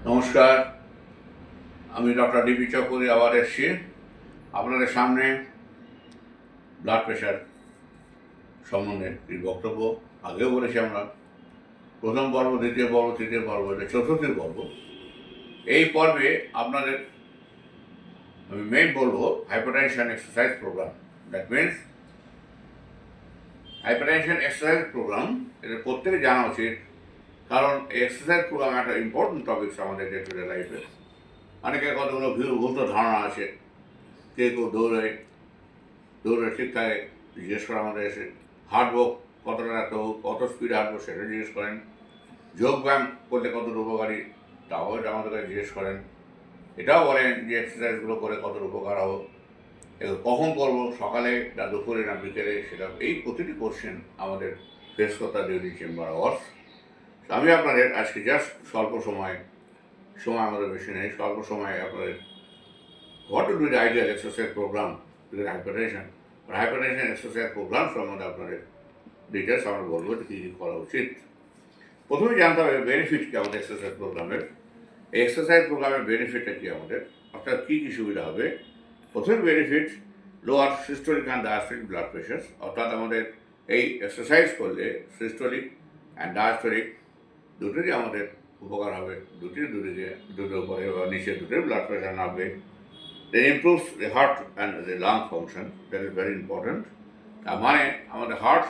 নমস্কার, আমি doctor DP Chowdhury আবার এসেছি আপনাদের সামনে ব্লাড প্রেশার সম্বন্ধে এই বক্তব্য। আগেও বলেছি আমরা প্রথম পর্ব, দ্বিতীয় পর্ব, তৃতীয় পর্ব, এটা চতুর্থ পর্ব। এই পর্বে আপনাদের আমি মেইন বলবো hypertension exercise program. That means hypertension exercise program এটা প্রত্যেকে জানা উচিত, কারণ এই এক্সারসাইজ প্রোগ্রাম একটা ইম্পর্টেন্ট টপিকস আমাদের ডে টু ডে লাইফে। অনেকের কতগুলো ভুল ধারণা আছে। কেউ দৌড়ে ঠিকঠাক জিজ্ঞেস করে আমাদের এসে, হাঁটবো কতটা রাখতে, কত স্পিডে হাঁটবো সেটা জিজ্ঞেস করেন। যোগ ব্যায়াম করলে কতটা উপকারী তাও এটা আমাদের কাছে জিজ্ঞেস করেন। এটাও বলেন যে এক্সারসাইজগুলো করে কতটা উপকার হবো, এগুলো কখন করবো, সকালে না দুপুরে না বিকেলে, সেটা এই প্রতিটি কোশ্চেন আমাদের ফেস করতে ডিউরিং চেম্বার আওয়ার্স। আমি আপনাদের আজকে জাস্ট স্বল্প সময় আমাদের বেশি নেই, স্বল্প সময়ে আপনাদের what would be the ideal exercise program with hypertension or hypertension exercise program সম্বন্ধে আপনাদের ডিটেলস আমরা বলবো কী কী করা উচিত। প্রথমে জানতে হবে বেনিফিট কী আমাদের এক্সারসাইজ প্রোগ্রামের। এই এক্সারসাইজ প্রোগ্রামের বেনিফিটটা কী আমাদের, অর্থাৎ কী কী সুবিধা হবে। প্রথম benefit lower systolic and diastolic blood pressure, অর্থাৎ আমাদের এই এক্সারসাইজ করলে সিস্টোলিক অ্যান্ড ডায়াস্টোলিক দুটোরই আমাদের উপকার হবে। দুটোর উপরে বা নিচে দুটোর ব্লাড প্রেশার নামবে। Then improves the heart and the lung function. That is very important. তার মানে আমাদের হার্ট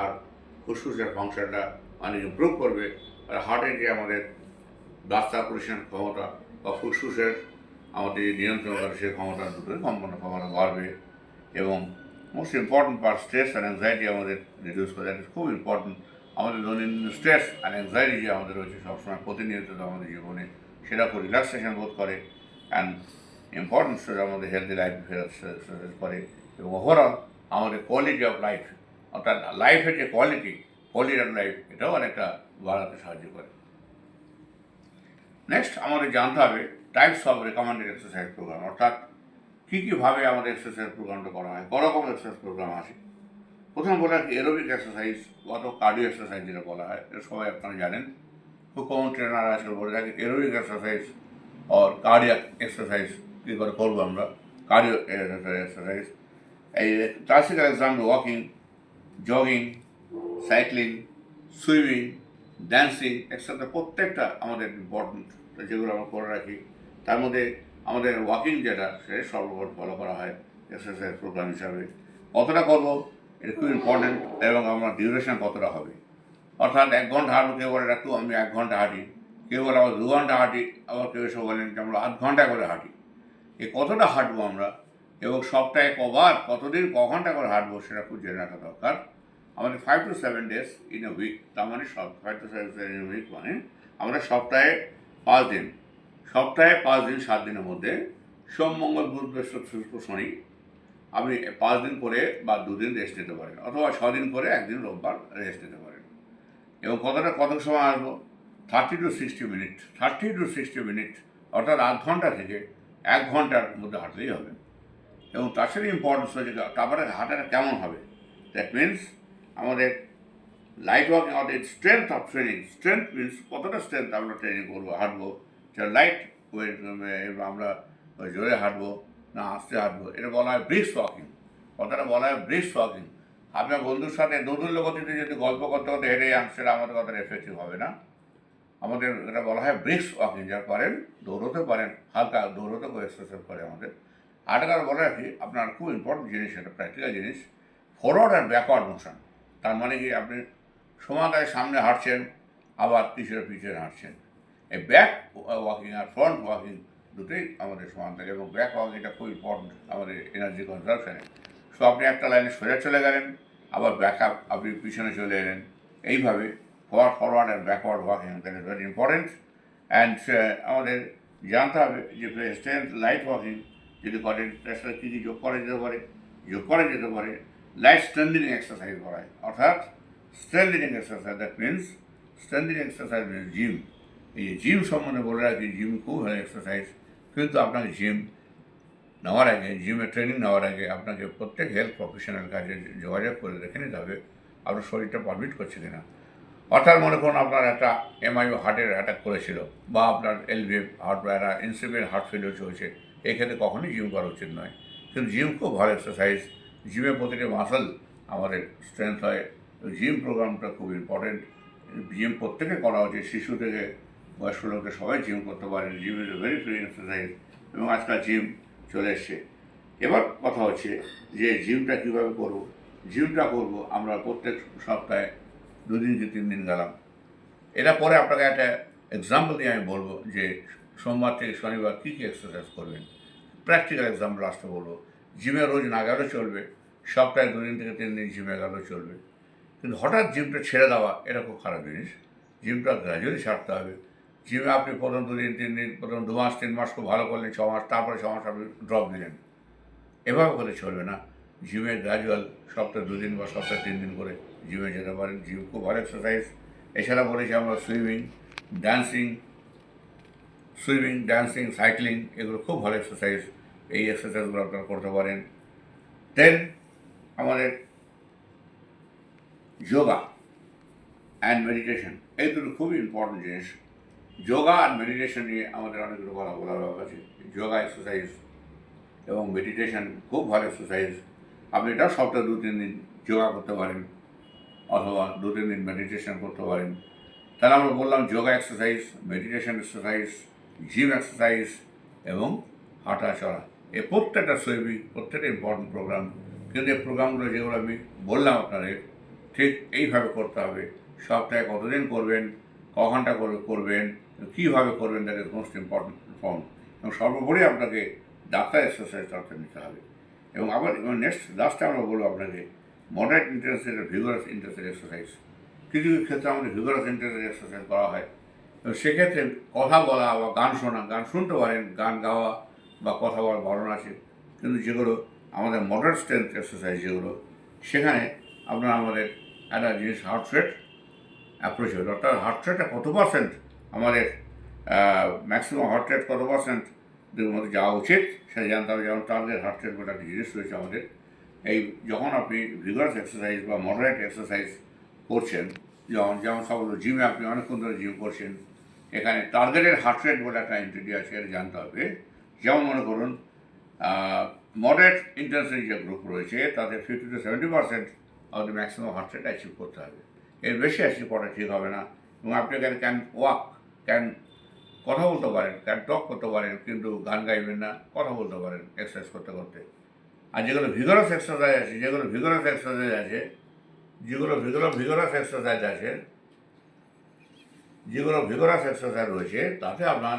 আর ফুসফুসের ফাংশনটা অনেক ইম্প্রুভ করবে। আর হার্টের যে আমাদের ব্লাড সার্কুলেশন ক্ষমতা বা ফুসফুসের আমাদের যে নিয়ন্ত্রণ করে সেই ক্ষমতা দুটোই সম্পন্ন ক্ষমতা বাড়বে। এবং most important part stress and anxiety আমাদের রিডিউস করে। দ্যাট ইজ খুব ইম্পর্টেন্ট। আমাদের দৈনন্দিন স্ট্রেস অ্যান্ড অ্যাংজাইটি যে আমাদের রয়েছে সবসময় প্রতিনিয়ত আমাদের জীবনে, সেটা খুব রিল্যাক্সেশন বোধ করে অ্যান্ড ইম্পর্টেন্স আমাদের হেলদি লাইফ এক্সারসাইজ করে। এবং ওভারঅল আমাদের কোয়ালিটি অফ লাইফ, অর্থাৎ লাইফের যে কোয়ালিটি অফ লাইফ, এটাও অনেকটা বাড়াতে সাহায্য করে। নেক্সট আমাদের জানতে হবে types of recommended exercise program, অর্থাৎ কী কীভাবে আমাদের এক্সারসাইজ প্রোগ্রামটা করা হয়। রকম এক্সারসাইজ প্রোগ্রাম আছে। প্রথম বলা হয় এরোবিক এক্সারসাইজ অথবা কার্ডিও এক্সারসাইজ যেটা বলা হয়, এটা সবাই আপনারা জানেন। খুব কমন ট্রেনার আজকাল বলে থাকে এরোবিক এক্সারসাইজ और कार्डियक एक्सरसाइज की করবো আমরা। কার্ডিও এক্সারসাইজ এই classical example walking, jogging, cycling, swimming, dancing etcetera প্রত্যেকটা আমাদের ইম্পর্টেন্ট, যেগুলো আমরা করে রাখি। তার মধ্যে আমাদের ওয়াকিং যেটা সেটা সর্বপ্রথম ফলো করা হয় এক্সারসাইজ প্রোগ্রাম হিসাবে। কতটা করবো এটা খুব ইম্পর্টেন্ট, এবং আমার ডিউরেশন কতটা হবে। অর্থাৎ 1 ঘন্টা হাঁটবো, কেউ বলে রাখতো আমি 1 ঘন্টা হাঁটি, কেউ বলে আবার 2 ঘন্টা হাঁটি, আবার কেউ এসে বলেন যে আমরা 8 ঘন্টা করে হাঁটি। কতটা হাঁটবো আমরা এবং সপ্তাহে কবার, কতদিন, ক ঘন্টা করে হাঁটবো সেটা খুব জেনে রাখা দরকার। আমাদের 5 to 7 days in a week, তার মানে 5 to 7 days in a week মানে আমরা সপ্তাহে 5 দিন, 7 দিনের মধ্যে সোম, মঙ্গল, বুধ, বৃহস্পতি, শুক্র, শনি আপনি 5 দিন করে বা 2 দিন রেস্ট নিতে পারেন, অথবা 6 দিন করে 1 দিন রোববার রেস্ট নিতে পারেন। এবং কত সময় আসবো, 30 to 60 মিনিট, অর্থাৎ 8 ঘন্টা থেকে 1 ঘন্টার মধ্যে হাঁটলেই হবে। এবং তার সাথে ইম্পর্টেন্স হচ্ছে তারপরে হাঁটাটা কেমন হবে। দ্যাট মিনস আমাদের লাইট ওয়ার্কিং, আমাদের strength of training. Strength means কতটা স্ট্রেংথ আমরা ট্রেনিং করবো, হাঁটবো, সেটা লাইট ওয়েট, আমরা জোরে হাঁটবো না আস্তে হাঁটবো, এটা বলা হয় ব্রিস্ক ওয়াকিং। কথাটা বলা হয় ব্রিস্ক ওয়াকিং। আপনার বন্ধুর সাথে দোদুল্য গতিতে যদি গল্প করতে করতে হেঁটে যান, সেটা আমাদের কথাটা এফেক্টিভ হবে না। আমাদের এটা বলা হয় ব্রিস্ক ওয়াকিং। যারা পারেন দৌড়তে পারেন, হালকা দৌড়তে করে এক্সারসাইজ করে আমাদের। আরেকটা বলে রাখি, আপনার খুব ইম্পর্টেন্ট জিনিস, এটা প্র্যাকটিক্যাল জিনিস, ফরওয়ার্ড অ্যান্ড ব্যাকওয়ার্ড মোশন। তার মানে কি আপনি সমানতায় সামনে হাঁটছেন, আবার পিছনে হাঁটছেন। এই ব্যাক ওয়াকিং আর ফ্রন্ট ওয়াকিং দুটোই আমাদের সমান থাকে। এবং ব্যাক ওয়াকিংটা খুব ইম্পর্টেন্ট আমাদের এনার্জি কনজারভেশনে। সো আপনি একটা লাইনে সোজা চলে গেলেন, আবার ব্যাক আপ আপনি পিছনে চলে এলেন, এইভাবে forward and backward walking, that is very important. And আমাদের জানতে হবে যে স্ট্রেংথ লাইট ওয়াকিং যদি করেন তার সাথে কী কী যোগ করা যেতে পারে। লাইট স্ট্রেন্থেনিং এক্সারসাইজ করায়, অর্থাৎ strengthening exercise. That means strengthening exercise means gym. এই জিম সম্বন্ধে বলে রাখি, জিম খুব ভালো এক্সারসাইজ। কিন্তু আপনাকে জিমের ট্রেনিং নেওয়ার আগে আপনাকে প্রত্যেক হেলথ প্রফেশনাল কাজে যোগাযোগ করে দেখে নিতে হবে আপনার শরীরটা পারমিট করছে কিনা। অর্থাৎ মনে করুন আপনার একটা এমআইও হার্টের অ্যাটাক করেছিল, বা আপনার এলভিএফ হার্ট বা একটা ইনসিপিয়েন্ট হার্ট ফেলিওর চলছে, এক্ষেত্রে কখনোই জিম করা উচিত নয়। কিন্তু জিম খুব ভালো এক্সারসাইজ, জিমে প্রতিটি মাসল আমাদের স্ট্রেংথ হয়। জিম প্রোগ্রামটা খুব ইম্পর্টেন্ট। জিম প্রত্যেকে করা উচিত, শিশু থেকে বয়স্ক লোকদের সবাই জিম করতে পারেন। Gym is a very free exercise, এবং আজকাল জিম চলে এসছে। এবার কথা হচ্ছে যে জিমটা কীভাবে করবো। জিমটা করবো আমরা প্রত্যেক সপ্তাহে 2 দিন কি 3 দিন গেলাম। এটা পরে আপনাকে একটা এক্সাম্পল দিয়ে আমি বলবো যে সোমবার থেকে শনিবার কী কী এক্সারসাইজ করবেন। প্র্যাকটিক্যাল এক্সাম্পল আসতে বলবো। জিমে রোজ না গেলেও চলবে, সপ্তাহে 2 দিন থেকে 3 দিন জিমে গেলেও চলবে। কিন্তু হঠাৎ জিমটা ছেড়ে দেওয়া এটা খুব খারাপ জিনিস। জিমটা গ্র্যাজুয়ালি ছাড়তে হবে। জিমে আপনি প্রথম 2 দিন 3 দিন, প্রথম 2 মাস 3 মাস খুব ভালো করলেন, 6 মাস, তারপরে 6 মাস আপনি ড্রপ দিলেন, এভাবে করে চলবে না। জিমে গ্র্যাজুয়াল সপ্তাহে 2 দিন বা সপ্তাহে 3 দিন করে জিমে যেতে পারেন। জিম খুব ভালো এক্সারসাইজ। এছাড়া বলেছি আমরা সুইমিং, ড্যান্সিং, সাইক্লিং, এগুলো খুব ভালো এক্সারসাইজ। এই এক্সারসাইজগুলো আপনারা করতে পারেন। দেন আমাদের যোগা অ্যান্ড মেডিটেশন, এই দুটো খুবই ইম্পর্টেন্ট জিনিস। যোগা আর মেডিটেশন নিয়ে আমাদের অনেকগুলো কথা বলার আছে। যোগা এক্সারসাইজ এবং মেডিটেশন খুব ভালো এক্সারসাইজ। আপনি এটা সপ্তাহে 2-3 দিন যোগা করতে পারেন, অথবা 2-3 দিন মেডিটেশন করতে পারেন। তাহলে আমরা বললাম yoga exercise, meditation exercise, gym exercise এবং হাঁটা চলা। এই প্রত্যেকটা প্রত্যেকটা ইম্পর্টেন্ট প্রোগ্রাম। কিন্তু এই প্রোগ্রামগুলো যেগুলো আমি বললাম আপনাদের, ঠিক এইভাবে করতে হবে। সপ্তাহে কতদিন করবেন, ক ঘন্টা করবেন, কীভাবে করবেন, that is most important form. এবং সর্বোপরি আপনাকে ডাক্তার এক্সারসাইজ দরকার নিতে হবে। এবং আবার নেক্সট লাস্টে আমরা বলবো আপনাকে moderate interested vigorous interested exercise. কিছু কিছু ক্ষেত্রে আমাদের ভিগোরাস ইন্টারেস্টেড এক্সারসাইজ করা হয়। এবং সেক্ষেত্রে কথা বলা বা গান শোনা, গান শুনতে পারেন, গান গাওয়া বা কথা বলার বারণ আছে। কিন্তু যেগুলো আমাদের মডারেট স্ট্রেংথ এক্সারসাইজ যেগুলো, সেখানে আপনার আমাদের একটা জিনিস হার্ট রেট অ্যাপ্রোচ হবে। অর্থাৎ হার্ট রেটটা কত পার্সেন্ট আমাদের ম্যাক্সিমাম হার্ট রেট কত পার্সেন্ট মধ্যে যাওয়া উচিত সেটা জানতে হবে। যেমন টার্গেট হার্ট রেট বলে একটা জিনিস রয়েছে আমাদের। এই যখন আপনি ভিগারাস এক্সারসাইজ বা মডারেট এক্সারসাইজ করছেন, যেমন সব জিমে আপনি অনেকক্ষণ ধরে জিম করছেন, এখানে টার্গেটের হার্ট রেট বলে একটা এন্টিটি আছে, এটা জানতে হবে। যেমন মনে করুন মডারেট ইন্টেন্সিটি যে গ্রুপ রয়েছে তাতে 50-70% of the maximum heart rate achieve করতে হবে। এর বেশি অ্যাচিভ করা ঠিক হবে না। এবং আপনি ক্যান ওয়াক, কথা বলতে পারেন, টক করতে পারেন, কিন্তু গান গাইবেন না, কথা বলতে পারেন এক্সারসাইজ করতে করতে। আর যেগুলো ভিগোরাস এক্সারসাইজ আছে, যেগুলো ভিগোরাস এক্সারসাইজ আছে রয়েছে, তাতে আপনার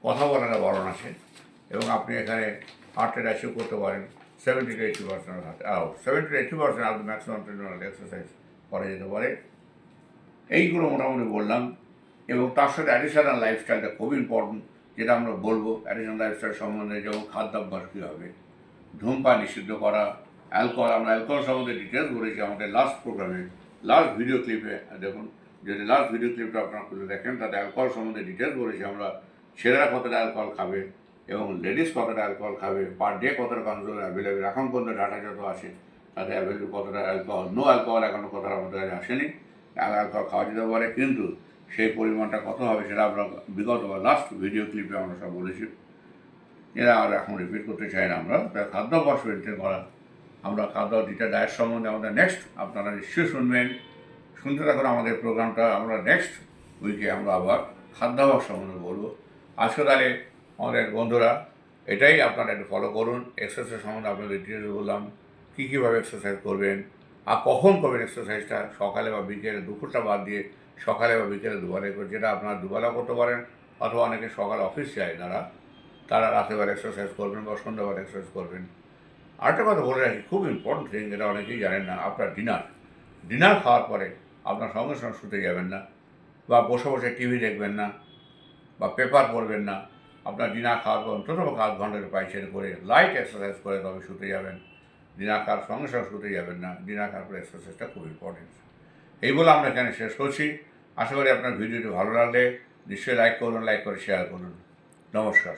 কথা বলার বারণ আছে। এবং আপনি এখানে হার্ট রেট অ্যাচিভ করতে পারেন 70-80% heart 70-80% of the maximum exercise করা যেতে পারে। এইগুলো মোটামুটি বললাম। এবং তার সাথে অ্যাডিশনাল লাইফস্টাইলটা খুব ইম্পর্টেন্ট, যেটা আমরা বলবো অ্যাডিশনাল লাইফস্টাইল সম্বন্ধে। যেমন খাদ্যাভ্যাস কী হবে, ধূমপান নিষিদ্ধ করা, অ্যালকোহল, আমরা অ্যালকোহল সম্বন্ধে ডিটেলস বলেছি আমাদের লাস্ট প্রোগ্রামে, লাস্ট ভিডিও ক্লিপে। দেখুন, যদি লাস্ট ভিডিও ক্লিপটা আপনারা খুলে দেখেন, তাতে অ্যালকোহল সম্বন্ধে ডিটেলস বলেছি আমরা। ছেলেরা কতটা অ্যালকোহল খাবে এবং লেডিস কতটা অ্যালকোহল খাবে, পার ডে কতটা কনজিউম অ্যাভেলেবেল, এখন পর্যন্ত ডাটা যত আছে তাতে অ্যাভেলেবেল কতটা অ্যালকোহল, নো অ্যালকোহল এখনও কতটা আমাদের কাছে আসেনি। অ্যালকোহল খাওয়া যেতে পারে, কিন্তু সেই পরিমাণটা কত হবে সেটা আমরা বিগত বা লাস্ট ভিডিও ক্লিপে আমরা সব বলেছি। এরা আর এখন রিপিট করতে চাই না আমরা। তাই খাদ্যাভ্যাস মেনটেন করা, আমরা খাদ্য ডায়েট সম্বন্ধে আমাদের নেক্সট আপনারা নিশ্চয়ই শুনতে থাকুন আমাদের প্রোগ্রামটা। আমরা নেক্সট উইকে আমরা আবার খাদ্যাভ্যাস সম্বন্ধে বলবো। আজকে তাহলে আমাদের বন্ধুরা এটাই আপনারা একটু ফলো করুন। এক্সারসাইজ সম্বন্ধে আপনাদের ডিটেলস বললাম, কীভাবে এক্সারসাইজ করবেন আর কখন করবেন এক্সারসাইজটা, সকালে বা বিকেলে, দুপুরটা বাদ দিয়ে সকালে বা বিকেলে দুবেলা করে, যেটা আপনারা দুবেলা করতে পারেন, অথবা অনেকে সকালে অফিস যায় তারা রাতেবেলা এক্সারসাইজ করবেন বা সন্ধ্যাবেলা এক্সারসাইজ করবেন। আরেকটা কথা বলে রাখি, খুব ইম্পর্টেন্ট থিং, যেটা অনেকেই জানেন না, আপনার ডিনার খাওয়ার পরে আপনার সঙ্গে সঙ্গে শুতে যাবেন না, বা বসে বসে টিভি দেখবেন না, বা পেপার পড়বেন না। আপনার ডিনার খাওয়ার পর অন্তত 1/2 ঘন্টা পায়চারি করে লাইট এক্সারসাইজ করে তবে শুতে যাবেন। ডিনার খাওয়ার সঙ্গে সঙ্গে শুতে যাবেন না। ডিনার খাওয়ার পরে এক্সারসাইজটা খুব ইম্পর্টেন্ট। এই বলে আমরা এখানে শেষ করছি। আশা করি আপনার ভিডিওটি ভালো লাগলে নিশ্চয়ই লাইক করে শেয়ার করুন। নমস্কার।